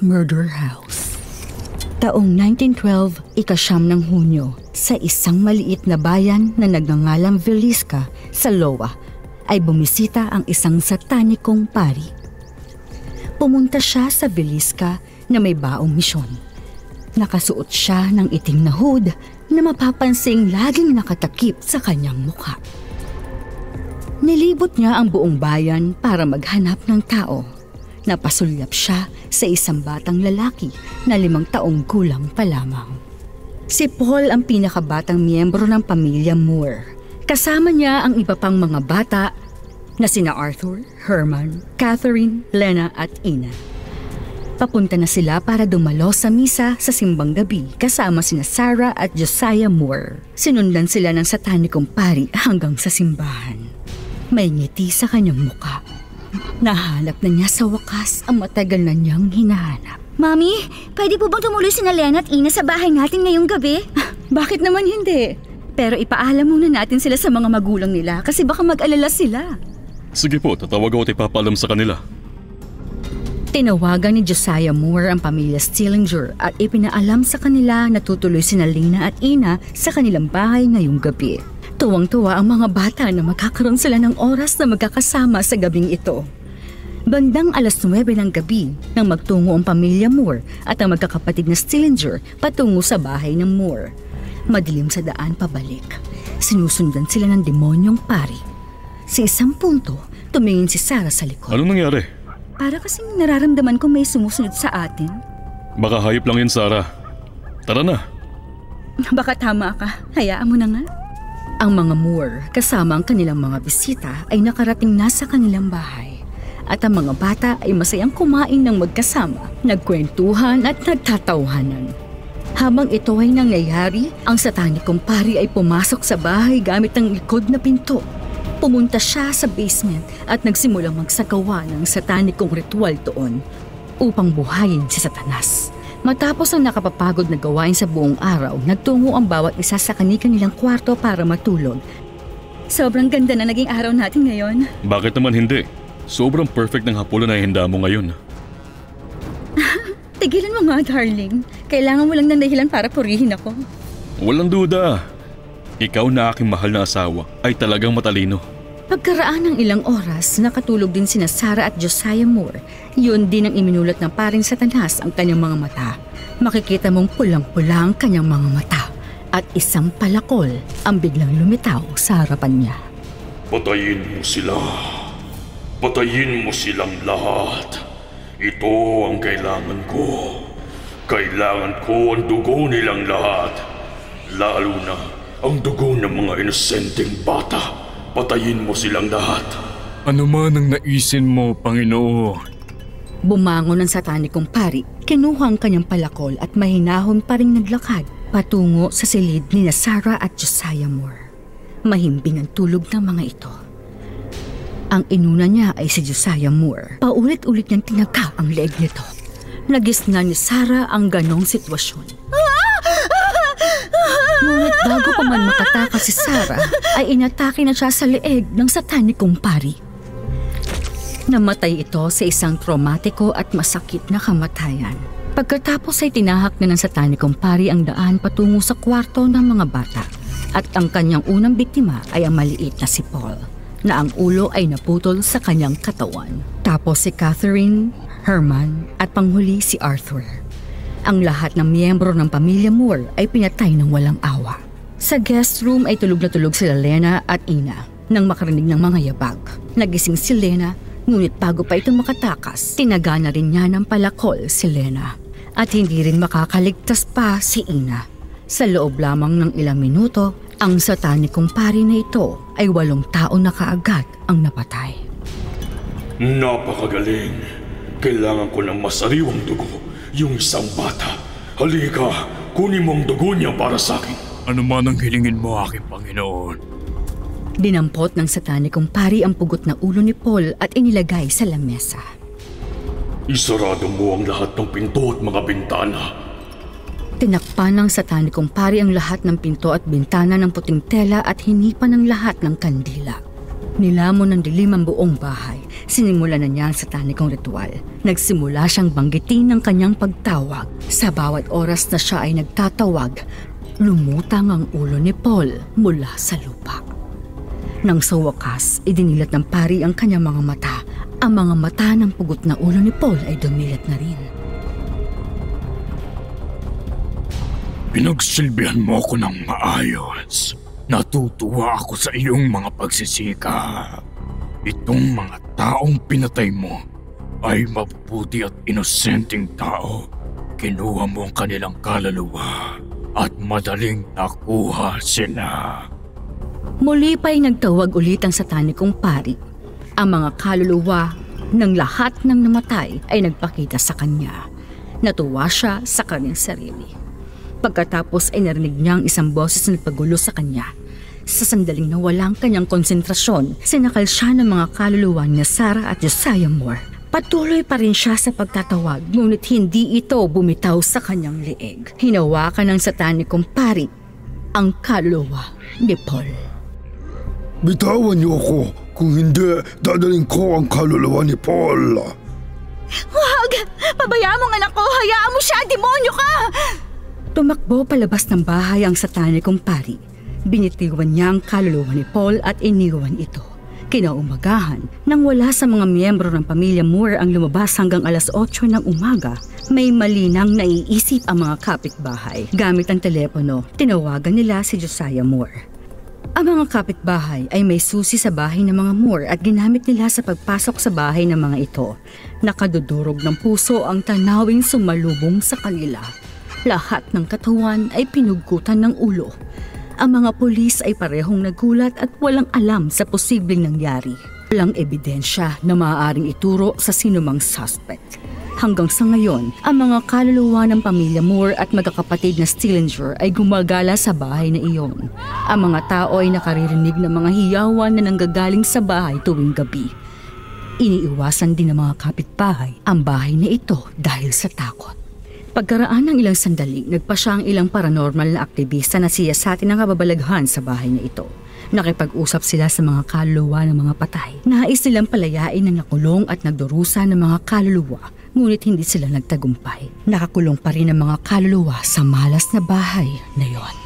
Murder House. Taong 1912, ika-9 ng Hunyo, sa isang maliit na bayan na nagngangalang Villisca sa Iowa, ay bumisita ang isang satanikong pari. Pumunta siya sa Villisca na may baong misyon. Nakasuot siya ng itim na hood na mapapansing laging nakatakip sa kanyang mukha. Nilibot niya ang buong bayan para maghanap ng tao. Napasulyap siya sa isang batang lalaki na 5 taong gulang pa lamang. Si Paul ang pinakabatang miyembro ng pamilya Moore. Kasama niya ang iba pang mga bata na sina Arthur, Herman, Catherine, Lena at Ina. Papunta na sila para dumalo sa misa sa simbang gabi kasama sina Sarah at Josiah Moore. Sinundan sila ng satanikong pari hanggang sa simbahan. May ngiti sa kanyang muka. Nahanap na niya sa wakas ang matagal na niyang hinahanap. Mami, pwede po bang tumuloy sina Lena at Ina sa bahay natin ngayong gabi? Bakit naman hindi? Pero ipaalam muna natin sila sa mga magulang nila kasi baka mag-alala sila. Sige po, tatawag ako at ipapaalam sa kanila. Tinawagan ni Josiah Moore ang pamilya Stillinger at ipinaalam sa kanila na tutuloy sina Lena at Ina sa kanilang bahay ngayong gabi. Tuwang-tuwa ang mga bata na magkakaroon sila ng oras na magkakasama sa gabing ito. Bandang 9:00 ng gabi nang magtungo ang pamilya Moore at ang magkakapatid na Stillinger patungo sa bahay ng Moore. Madilim sa daan pabalik. Sinusundan sila ng demonyong pari. Sa isang punto, tumingin si Sarah sa likod. Anong nangyari? Para kasing nararamdaman kong may sumusunod sa atin. Baka hayop lang yan, Sarah. Tara na. Baka tama ka. Hayaan mo na nga. Ang mga Moore, kasama ang kanilang mga bisita, ay nakarating na sa kanilang bahay. At ang mga bata ay masayang kumain ng magkasama, nagkwentuhan at nagtatauhanan. Habang ito ay nangyayari, ang satanikong pari ay pumasok sa bahay gamit ang likod na pinto. Pumunta siya sa basement at nagsimulang magsagawa ng satanikong ritual doon upang buhayin si Satanas. Matapos ang nakapapagod na gawain sa buong araw, nagtungo ang bawat isa sa kanilang kwarto para matulog. Sobrang ganda na naging araw natin ngayon. Bakit naman hindi? Sobrang perfect ng hapunan na hinda mo ngayon. Tigilan mo nga, darling. Kailangan mo lang ng dahilan para purihin ako. Walang duda. Ikaw na aking mahal na asawa ay talagang matalino. Pagkaraan ng ilang oras, nakatulog din sina Sarah at Josiah Moore. Yun din ang iminulat ng paring Satanas ang kanyang mga mata. Makikita mong pulang-pula ang kanyang mga mata at isang palakol ang biglang lumitaw sa harapan niya. Patayin mo sila. Patayin mo silang lahat. Ito ang kailangan ko. Kailangan ko ang dugo nilang lahat. Lalo na ang dugo ng mga inosenteng bata. Patayin mo silang lahat. Ano man ang naisin mo, Panginoon? Bumangon ang satanikong pari, kinuha ang kanyang palakol at mahinahon pa rin naglakad patungo sa silid ni Sarah at Josiah Moore. Mahimbing ang tulog ng mga ito. Ang inuna niya ay si Josiah Moore. Paulit-ulit niyang tinaga ang leeg nito. Nagisna ni Sarah ang ganong sitwasyon. Ngunit bago pa man makatakas si Sarah, ay inatake na siya sa leeg ng satanikong pari. Namatay ito sa isang traumatiko at masakit na kamatayan. Pagkatapos ay tinahak na ng satanikong pari ang daan patungo sa kwarto ng mga bata. At ang kanyang unang biktima ay ang maliit na si Paul, na ang ulo ay naputol sa kanyang katawan. Tapos si Catherine, Herman at panghuli si Arthur. Ang lahat ng miyembro ng pamilya Moore ay pinatay ng walang awa. Sa guest room ay tulog na tulog sila Lena at Ina nang makarinig ng mga yabag. Nagising si Lena, ngunit bago pa ito makatakas, tinaga na rin niya ng palakol si Lena. At hindi rin makakaligtas pa si Ina. Sa loob lamang ng ilang minuto, ang satanikong pari na ito ay 8 tao na kaagad ang napatay. Napakagaling. Kailangan ko ng masariwang dugo. Yung isang bata. Halika, kunin mo ang dugo niya para sa akin. Ano man ang hilingin mo, aking Panginoon? Dinampot ng satanikong pari ang pugot na ulo ni Paul at inilagay sa lamesa. Isarado mo ang lahat ng pinto at mga bintana. Tinakpan ng satanikong pari ang lahat ng pinto at bintana ng puting tela at hinipan ng lahat ng kandila. Nilamon ng dilim ang buong bahay. Sinimulan na niya ang satanikong ritual. Nagsimula siyang banggitin ng kanyang pagtawag. Sa bawat oras na siya ay nagtatawag, lumutang ang ulo ni Paul mula sa lupa. Nang sa wakas, idinilat ng pari ang kanyang mga mata. Ang mga mata ng pugot na ulo ni Paul ay dumilat na rin. Pinagsilbihan mo ako ng maayos. Natutuwa ako sa iyong mga pagsisikap. Itong mga taong pinatay mo ay mabubuti at inosenteng tao. Kinuha mo ang kanilang kaluluwa at madaling nakuha sila. Muli pa'y nagtawag ulit ang satanikong pari. Ang mga kaluluwa ng lahat ng namatay ay nagpakita sa kanya. Natuwa siya sa kanyang sarili. Pagkatapos ay narinig niya ang isang boses na nagpagulo sa kanya. Sa sandaling nawala ang kanyang konsentrasyon, sinakal siya ng mga kaluluwa ni Sarah at Josiah Moore. Patuloy pa rin siya sa pagtatawag, ngunit hindi ito bumitaw sa kanyang liig. Hinawakan ng satanikong pari ang kaluluwa ni Paul. Bitawan niyo ako. Kung hindi, dadaling ko ang kaluluwa ni Paul. Wag! Pabayaan mo ang anak ko! Hayaan mo siya! Demonyo ka! Tumakbo palabas ng bahay ang satanikong pari. Binitiwan niya ang kaluluwa ni Paul at iniwan ito. Kinaumagahan, nang wala sa mga miyembro ng pamilya Moore ang lumabas hanggang alas 8 ng umaga, may malinang naiisip ang mga kapitbahay. Gamit ang telepono, tinawagan nila si Josiah Moore. Ang mga kapitbahay ay may susi sa bahay ng mga Moore at ginamit nila sa pagpasok sa bahay ng mga ito. Nakadudurog ng puso ang tanawing sumalubong sa kanila. Lahat ng katawan ay pinugkutan ng ulo. Ang mga pulis ay parehong nagulat at walang alam sa posibleng nangyari. Walang ebidensya na maaaring ituro sa sinumang suspect. Hanggang sa ngayon, ang mga kaluluwa ng pamilya Moore at magkakapatid na Stillinger ay gumagala sa bahay na iyon. Ang mga tao ay nakaririnig ng mga hiyawan na nanggagaling sa bahay tuwing gabi. Iniiwasan din ng mga kapitbahay ang bahay na ito dahil sa takot. Pagkaraan ng ilang sandali, nagpa siya ang ilang paranormal na aktivista na siyasatin ng kababalaghan sa bahay na ito. Nakipag-usap sila sa mga kaluluwa ng mga patay. Nais silang palayain na nakulong at nagdurusa ng mga kaluluwa, ngunit hindi sila nagtagumpay. Nakakulong pa rin ang mga kaluluwa sa malas na bahay na yon.